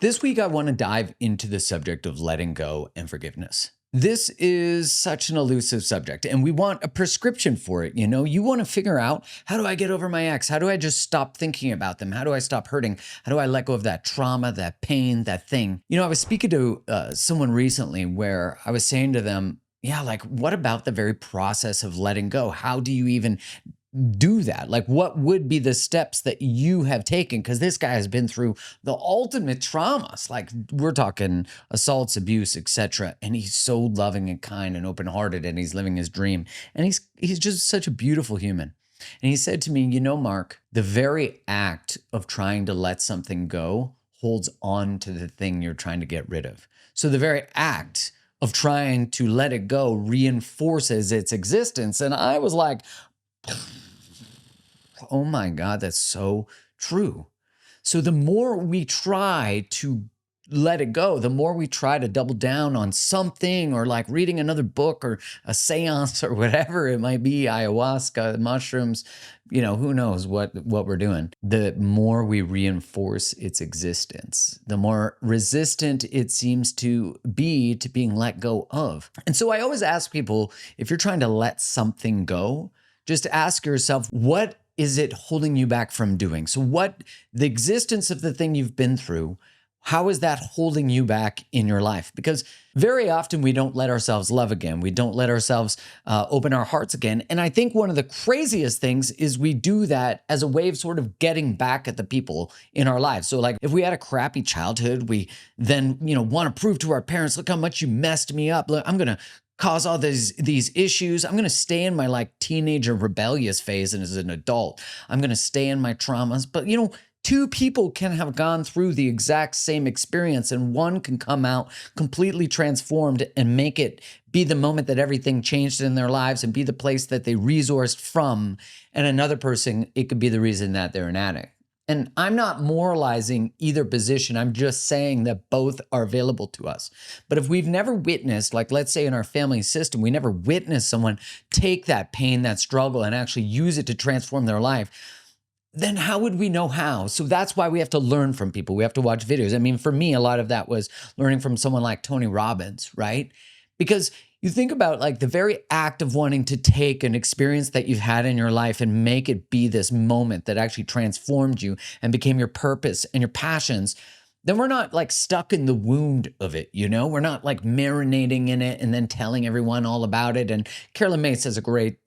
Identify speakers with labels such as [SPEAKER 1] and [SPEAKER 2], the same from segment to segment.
[SPEAKER 1] This week, I want to dive into the subject of letting go and forgiveness. This is such an elusive subject, and we want a prescription for it. You want to figure out, how do I get over my ex? How do I just stop thinking about them? How do I stop hurting? How do I let go of that trauma, that pain, that thing? I was speaking to someone recently where I was saying to them, yeah, like, what about the very process of letting go? How do you even do that? Like, what would be the steps that you have taken? Because this guy has been through the ultimate traumas. Like, we're talking assaults, abuse, etc. And he's so loving and kind and open-hearted, and he's living his dream. And he's just such a beautiful human. And he said to me, Mark, the very act of trying to let something go holds on to the thing you're trying to get rid of. So the very act of trying to let it go reinforces its existence. And I was like, oh my God, that's so true. So the more we try to let it go, the more we try to double down on something, or like reading another book or a seance or whatever it might be, ayahuasca, mushrooms, who knows what we're doing. The more we reinforce its existence, the more resistant it seems to be to being let go of. And so I always ask people, if you're trying to let something go, just ask yourself, what is it holding you back from doing? So the existence of the thing you've been through, how is that holding you back in your life? Because very often we don't let ourselves love again. We don't let ourselves open our hearts again. And I think one of the craziest things is we do that as a way of sort of getting back at the people in our lives. So like, if we had a crappy childhood, we then, want to prove to our parents, look how much you messed me up. Look, I'm going to cause all these issues. I'm going to stay in my like teenager rebellious phase, and as an adult, I'm going to stay in my traumas. But two people can have gone through the exact same experience, and one can come out completely transformed and make it be the moment that everything changed in their lives and be the place that they resourced from. And another person, it could be the reason that they're an addict. And I'm not moralizing either position. I'm just saying that both are available to us. But if we've never witnessed, like let's say in our family system, we never witnessed someone take that pain, that struggle, and actually use it to transform their life, then how would we know how? So that's why we have to learn from people. We have to watch videos. I mean, for me, a lot of that was learning from someone like Tony Robbins, right? Because you think about like the very act of wanting to take an experience that you've had in your life and make it be this moment that actually transformed you and became your purpose and your passions. Then we're not like stuck in the wound of it, We're not like marinating in it and then telling everyone all about it. And Carolyn Mace has a great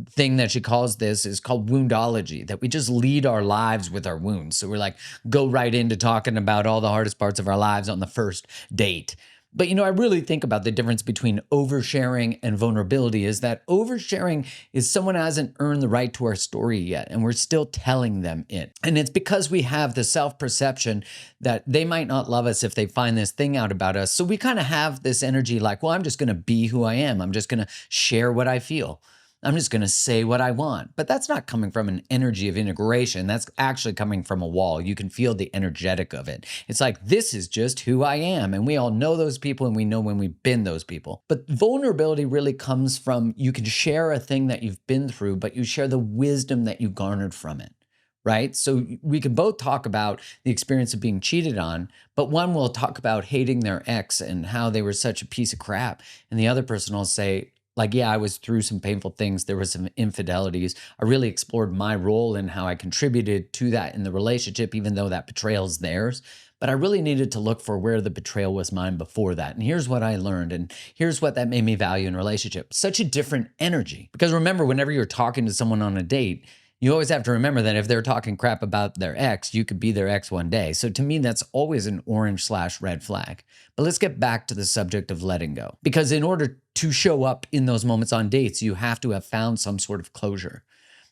[SPEAKER 1] thing that she calls this, is called Woundology, that we just lead our lives with our wounds. So we're like, go right into talking about all the hardest parts of our lives on the first date. But, I really think about the difference between oversharing and vulnerability is that oversharing is someone hasn't earned the right to our story yet, and we're still telling them it. And it's because we have the self-perception that they might not love us if they find this thing out about us. So we kind of have this energy like, well, I'm just going to be who I am. I'm just going to share what I feel. I'm just going to say what I want. But that's not coming from an energy of integration. That's actually coming from a wall. You can feel the energetic of it. It's like, this is just who I am. And we all know those people, and we know when we've been those people. But vulnerability really comes from, you can share a thing that you've been through, but you share the wisdom that you garnered from it. Right? So we can both talk about the experience of being cheated on, but one will talk about hating their ex and how they were such a piece of crap. And the other person will say, like, yeah, I was through some painful things. There were some infidelities. I really explored my role and how I contributed to that in the relationship, even though that betrayal is theirs. But I really needed to look for where the betrayal was mine before that. And here's what I learned. And here's what that made me value in relationship. Such a different energy. Because remember, whenever you're talking to someone on a date, you always have to remember that if they're talking crap about their ex, you could be their ex one day. So to me, that's always an orange/red flag. But let's get back to the subject of letting go. Because in order to show up in those moments on dates, you have to have found some sort of closure.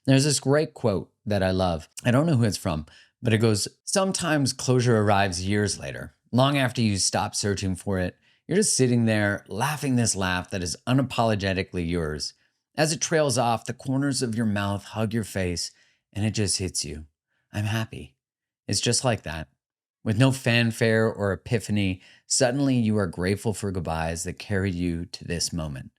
[SPEAKER 1] There's this great quote that I love. I don't know who it's from, but it goes, sometimes closure arrives years later, long after you stop searching for it. You're just sitting there laughing this laugh that is unapologetically yours. As it trails off, the corners of your mouth hug your face, and it just hits you. I'm happy. It's just like that. With no fanfare or epiphany, suddenly you are grateful for goodbyes that carried you to this moment,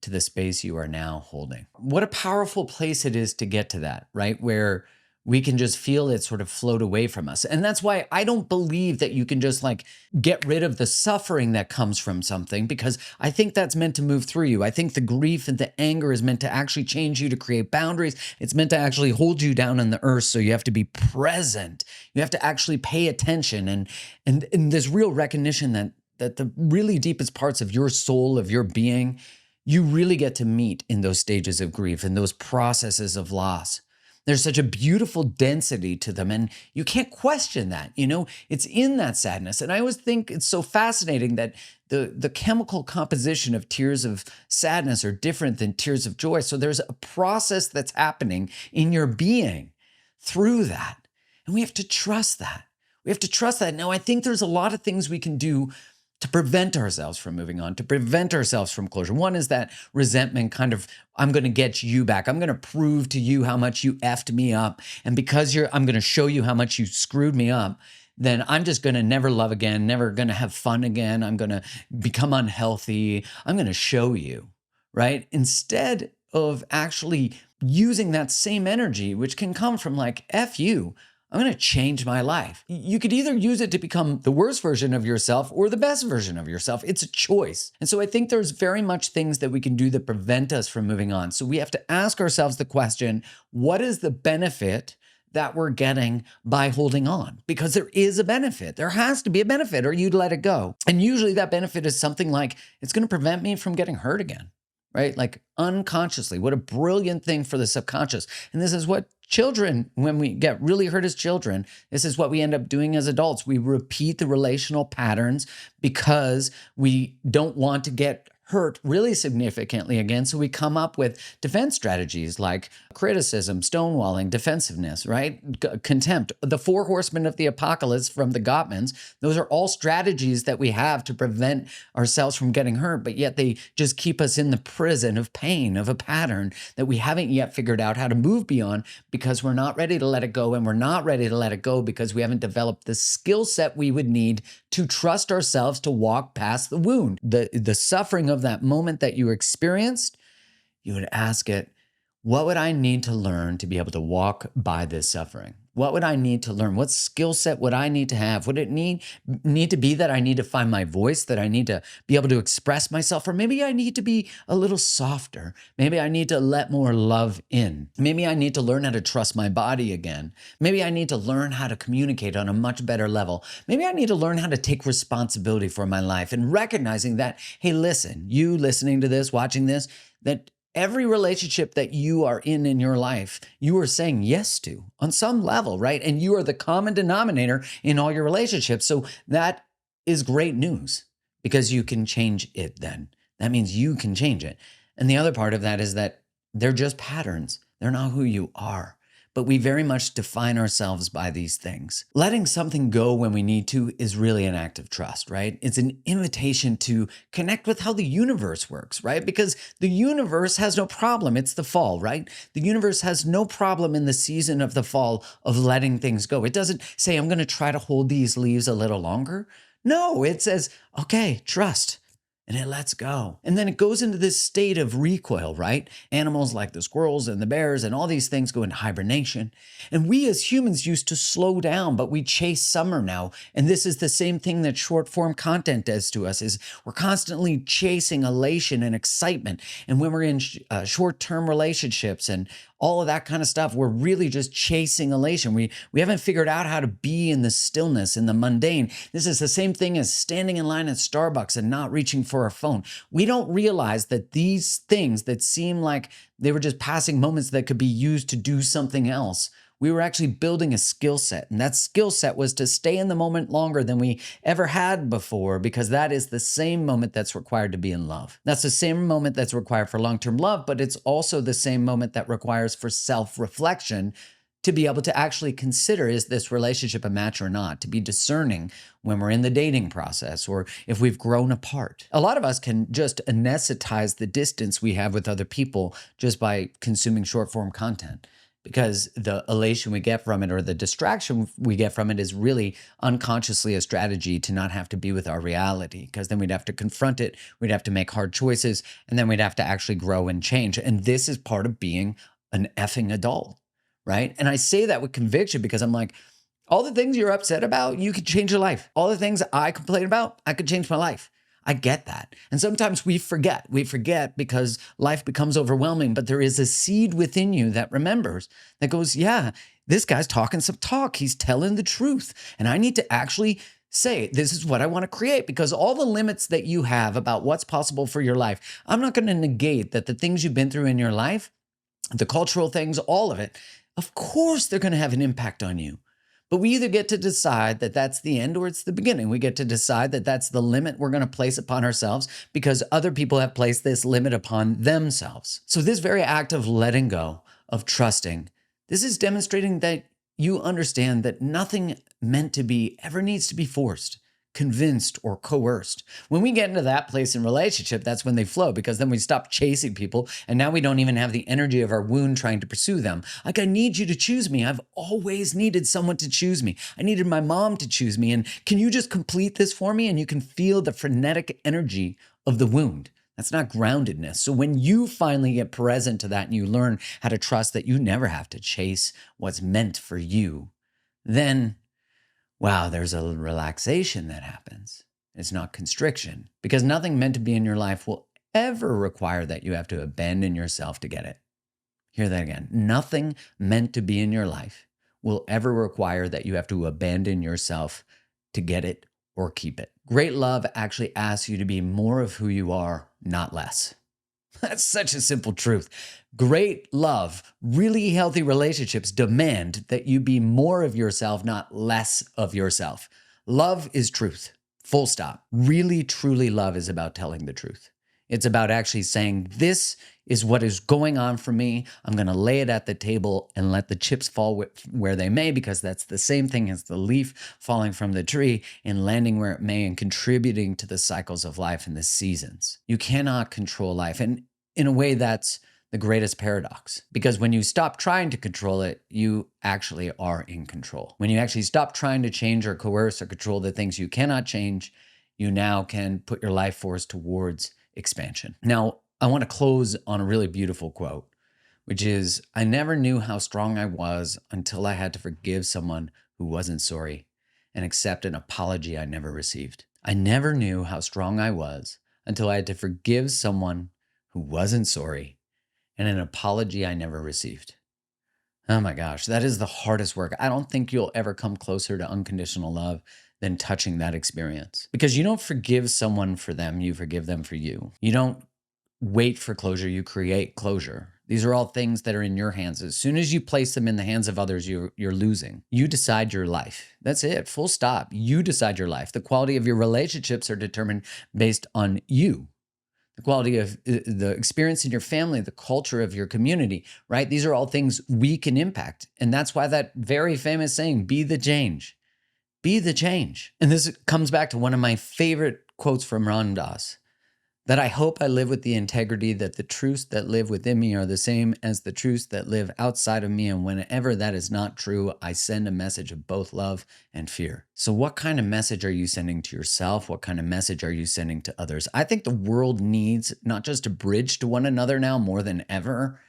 [SPEAKER 1] to the space you are now holding. What a powerful place it is to get to that, right? Where we can just feel it sort of float away from us. And that's why I don't believe that you can just like get rid of the suffering that comes from something, because I think that's meant to move through you. I think the grief and the anger is meant to actually change you, to create boundaries. It's meant to actually hold you down on the earth. So you have to be present. You have to actually pay attention, and this real recognition that the really deepest parts of your soul, of your being, you really get to meet in those stages of grief and those processes of loss. There's such a beautiful density to them, and you can't question that. It's in that sadness. And I always think it's so fascinating that the chemical composition of tears of sadness are different than tears of joy. So there's a process that's happening in your being through that. And we have to trust that. We have to trust that. Now, I think there's a lot of things we can do to prevent ourselves from moving on, to prevent ourselves from closure. One is that resentment kind of, I'm going to get you back. I'm going to prove to you how much you effed me up. And because I'm going to show you how much you screwed me up, then I'm just going to never love again, never going to have fun again. I'm going to become unhealthy. I'm going to show you, right? Instead of actually using that same energy, which can come from like, F you, I'm going to change my life. You could either use it to become the worst version of yourself or the best version of yourself. It's a choice. And so I think there's very much things that we can do that prevent us from moving on. So we have to ask ourselves the question, what is the benefit that we're getting by holding on? Because there is a benefit. There has to be a benefit or you'd let it go. And usually that benefit is something like, it's going to prevent me from getting hurt again, right? Like unconsciously. What a brilliant thing for the subconscious. And this is what children, when we get really hurt as children, this is what we end up doing as adults. We repeat the relational patterns because we don't want to get hurt really significantly again. So we come up with defense strategies like criticism, stonewalling, defensiveness, right? Contempt. The 4 horsemen of the apocalypse from the Gottmans, those are all strategies that we have to prevent ourselves from getting hurt, but yet they just keep us in the prison of pain, of a pattern that we haven't yet figured out how to move beyond because we're not ready to let it go. And we're not ready to let it go because we haven't developed the skill set we would need to trust ourselves to walk past the wound. The suffering of that moment that you experienced, you would ask it, what would I need to learn to be able to walk by this suffering? What would I need to learn? What skill set would I need to have? Would it need to be that I need to find my voice, that I need to be able to express myself? Or maybe I need to be a little softer. Maybe I need to let more love in. Maybe I need to learn how to trust my body again. Maybe I need to learn how to communicate on a much better level. Maybe I need to learn how to take responsibility for my life and recognizing that, hey, listen, you listening to this, watching this, that every relationship that you are in your life, you are saying yes to on some level, right? And you are the common denominator in all your relationships. So that is great news because you can change it then. That means you can change it. And the other part of that is that they're just patterns. They're not who you are. But we very much define ourselves by these things. Letting something go when we need to is really an act of trust, right? It's an invitation to connect with how the universe works, right? Because the universe has no problem. It's the fall, right? The universe has no problem in the season of the fall of letting things go. It doesn't say, I'm going to try to hold these leaves a little longer. No, it says, okay, trust. And it lets go. And then it goes into this state of recoil, right? Animals like the squirrels and the bears and all these things go into hibernation. And we as humans used to slow down, but we chase summer now. And this is the same thing that short form content does to us, is we're constantly chasing elation and excitement. And when we're in short-term relationships and all of that kind of stuff, we're really just chasing elation. We haven't figured out how to be in the stillness, in the mundane. This is the same thing as standing in line at Starbucks and not reaching for our phone. We don't realize that these things that seem like they were just passing moments that could be used to do something else, we were actually building a skill set. And that skill set was to stay in the moment longer than we ever had before, because that is the same moment that's required to be in love. That's the same moment that's required for long-term love, but it's also the same moment that requires for self-reflection to be able to actually consider, is this relationship a match or not? To be discerning when we're in the dating process or if we've grown apart. A lot of us can just anesthetize the distance we have with other people just by consuming short-form content, because the elation we get from it or the distraction we get from it is really unconsciously a strategy to not have to be with our reality, because then we'd have to confront it, we'd have to make hard choices, and then we'd have to actually grow and change. And this is part of being an effing adult, right? And I say that with conviction because I'm like, all the things you're upset about, you could change your life. All the things I complain about, I could change my life. I get that. And sometimes we forget. We forget because life becomes overwhelming, but there is a seed within you that remembers, that goes, yeah, this guy's talking some talk. He's telling the truth. And I need to actually say, this is what I want to create, because all the limits that you have about what's possible for your life, I'm not going to negate that the things you've been through in your life, the cultural things, all of it, of course they're going to have an impact on you. But we either get to decide that that's the end or it's the beginning. We get to decide that that's the limit we're going to place upon ourselves because other people have placed this limit upon themselves. So this very act of letting go, of trusting, this is demonstrating that you understand that nothing meant to be ever needs to be forced, convinced, or coerced. When we get into that place in relationship, that's when they flow, because then we stop chasing people and now we don't even have the energy of our wound trying to pursue them. Like, I need you to choose me. I've always needed someone to choose me. I needed my mom to choose me. And can you just complete this for me? And you can feel the frenetic energy of the wound. That's not groundedness. So when you finally get present to that and you learn how to trust that you never have to chase what's meant for you, then wow, there's a relaxation that happens. It's not constriction, because nothing meant to be in your life will ever require that you have to abandon yourself to get it. Hear that again. Nothing meant to be in your life will ever require that you have to abandon yourself to get it or keep it. Great love actually asks you to be more of who you are, not less. That's such a simple truth. Great love, really healthy relationships demand that you be more of yourself, not less of yourself. Love is truth, full stop. Really, truly love is about telling the truth. It's about actually saying, this is what is going on for me. I'm going to lay it at the table and let the chips fall where they may, because that's the same thing as the leaf falling from the tree and landing where it may and contributing to the cycles of life and the seasons. You cannot control life. And in a way, that's the greatest paradox, because when you stop trying to control it, you actually are in control. When you actually stop trying to change or coerce or control the things you cannot change, you now can put your life force towards expansion. Now, I want to close on a really beautiful quote, which is, I never knew how strong I was until I had to forgive someone who wasn't sorry and accept an apology I never received. I never knew how strong I was until I had to forgive someone who wasn't sorry and an apology I never received. Oh my gosh, that is the hardest work. I don't think you'll ever come closer to unconditional love than touching that experience, because you don't forgive someone for them, you forgive them for you. You don't wait for closure, you create closure. These are all things that are in your hands. As soon as you place them in the hands of others, you're losing. You decide your life. That's it, full stop. You decide your life. The quality of your relationships are determined based on you. The quality of the experience in your family, the culture of your community, right? These are all things we can impact. And that's why that very famous saying, be the change. Be the change. And this comes back to one of my favorite quotes from Ram Dass, that I hope I live with the integrity that the truths that live within me are the same as the truths that live outside of me. And whenever that is not true, I send a message of both love and fear. So what kind of message are you sending to yourself? What kind of message are you sending to others? I think the world needs not just a bridge to one another now more than ever,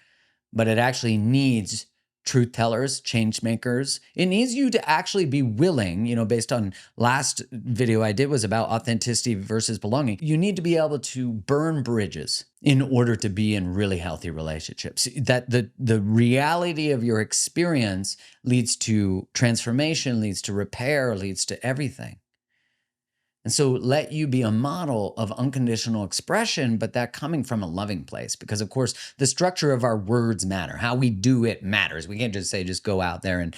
[SPEAKER 1] but it actually needs truth tellers, change makers. It needs you to actually be willing, based on last video I did was about authenticity versus belonging. You need to be able to burn bridges in order to be in really healthy relationships. That the reality of your experience leads to transformation, leads to repair, leads to everything. And so let you be a model of unconditional expression, but that coming from a loving place. Because of course, the structure of our words matter. How we do it matters. We can't just say, just go out there and,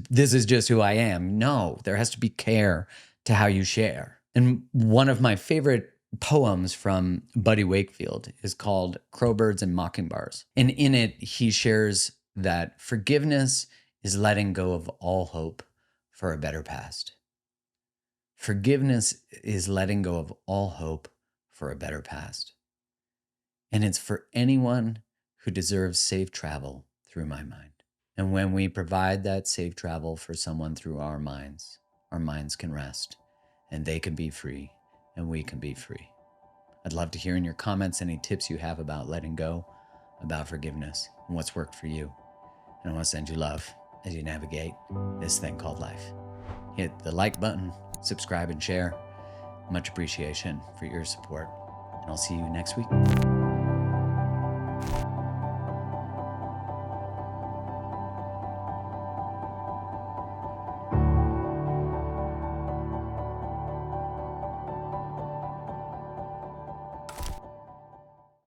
[SPEAKER 1] this is just who I am. No, there has to be care to how you share. And one of my favorite poems from Buddy Wakefield is called Crowbirds and Mockingbirds. And in it, he shares that forgiveness is letting go of all hope for a better past. Forgiveness is letting go of all hope for a better past. And it's for anyone who deserves safe travel through my mind. And when we provide that safe travel for someone through our minds can rest and they can be free and we can be free. I'd love to hear in your comments any tips you have about letting go, about forgiveness, and what's worked for you. And I want to send you love as you navigate this thing called life. Hit the like button, subscribe, and share. Much appreciation for your support. And I'll see you next week.